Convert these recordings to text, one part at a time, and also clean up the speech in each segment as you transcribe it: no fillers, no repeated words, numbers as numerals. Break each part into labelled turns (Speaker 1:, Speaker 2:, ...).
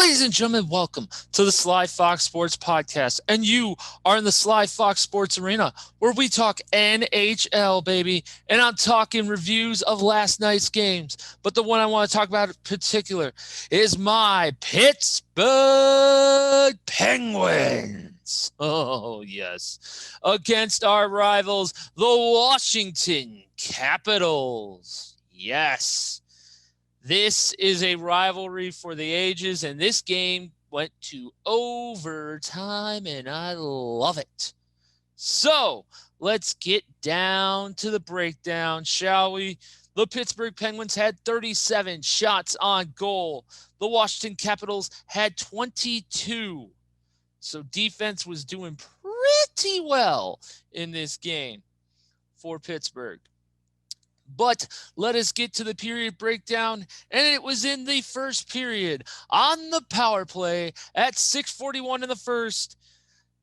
Speaker 1: Ladies and gentlemen, welcome to the Sly Fox Sports podcast. And you are in the Sly Fox Sports arena where we talk NHL, baby. And I'm talking reviews of last night's games. But the one I want to talk about in particular is my Pittsburgh Penguins. Oh, yes. Against our rivals, the Washington Capitals. Yes. This is a rivalry for the ages, and this game went to overtime, and I love it. So let's get down to the breakdown, shall we? The Pittsburgh Penguins had 37 shots on goal. The Washington Capitals had 22. So defense was doing pretty well in this game for Pittsburgh. But let us get to the period breakdown, and it was in the first period on the power play at 6:41 in the first,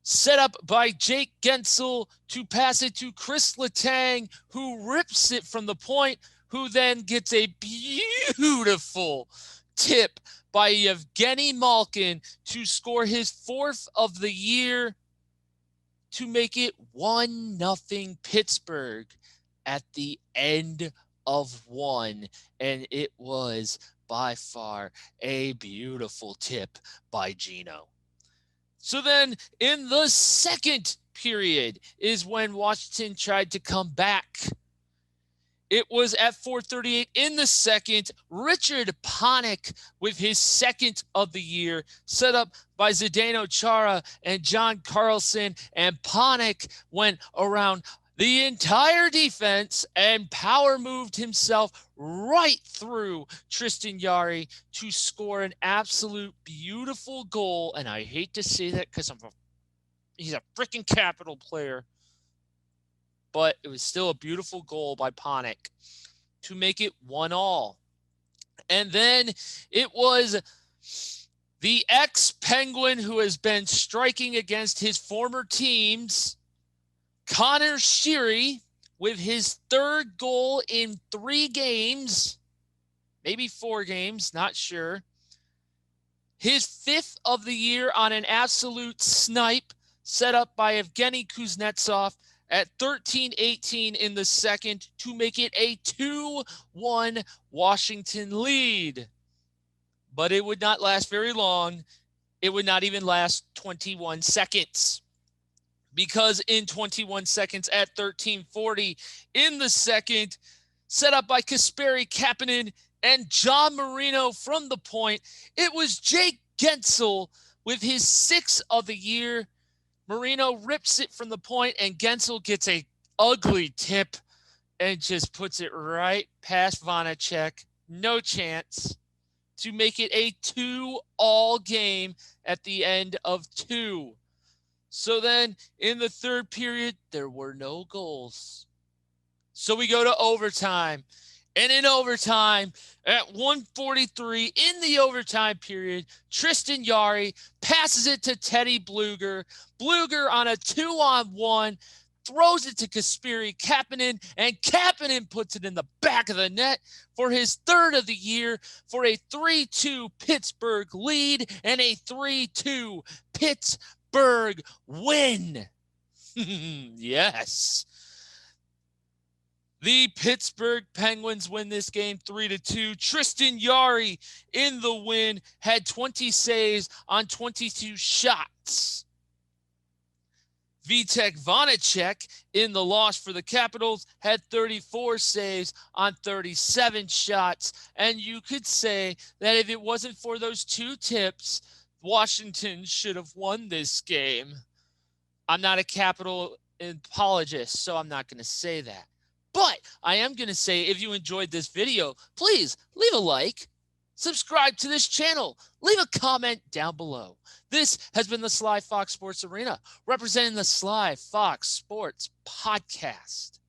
Speaker 1: set up by Jake Guentzel to pass it to Chris Letang, who rips it from the point, who then gets a beautiful tip by Evgeny Malkin to score his fourth of the year to make it 1-0 Pittsburgh at the end of one, and it was by far a beautiful tip by Gino. So then in the second period is when Washington tried to come back. It was at 4:38 in the second. Richard Panik with his second of the year, set up by Zdeno Chara and John Carlson, and Panik went around the entire defense and power moved himself right through Tristan Jarry to score an absolute beautiful goal. And I hate to say that because he's a freaking Capital player, but it was still a beautiful goal by Panik to make it 1-1. And then it was the ex-Penguin who has been striking against his former teams, Connor Sheary, with his third goal in 3 games, maybe 4 games, not sure. His 5th of the year on an absolute snipe, set up by Evgeny Kuznetsov at 13:18 in the second to make it a 2-1 Washington lead. But it would not last very long. It would not even last 21 seconds. Because in 21 seconds at 13:40 in the second, set up by Kasperi Kapanen and John Marino from the point, it was Jake Guentzel with his 6th of the year. Marino rips it from the point, and Guentzel gets a ugly tip and just puts it right past Vanacek. No chance to make it a 2-all game at the end of 2. So then in the third period, there were no goals. So we go to overtime. And in overtime, at 1:43 in the overtime period, Tristan Jarry passes it to Teddy Bluger. Bluger on a 2-on-1 throws it to Kasperi Kapanen, and Kapanen puts it in the back of the net for his 3rd of the year for a 3-2 Pittsburgh lead and a 3-2 Pittsburgh win. Yes. The Pittsburgh Penguins win this game 3-2. Tristan Jarry in the win had 20 saves on 22 shots. Vitek Vanacek in the loss for the Capitals had 34 saves on 37 shots. And you could say that if it wasn't for those 2 tips, Washington should have won this game. I'm not a Capital apologist, so I'm not going to say that. But I am going to say, if you enjoyed this video, please leave a like, subscribe to this channel, leave a comment down below. This has been the Sly Fox Sports Arena, representing the Sly Fox Sports podcast.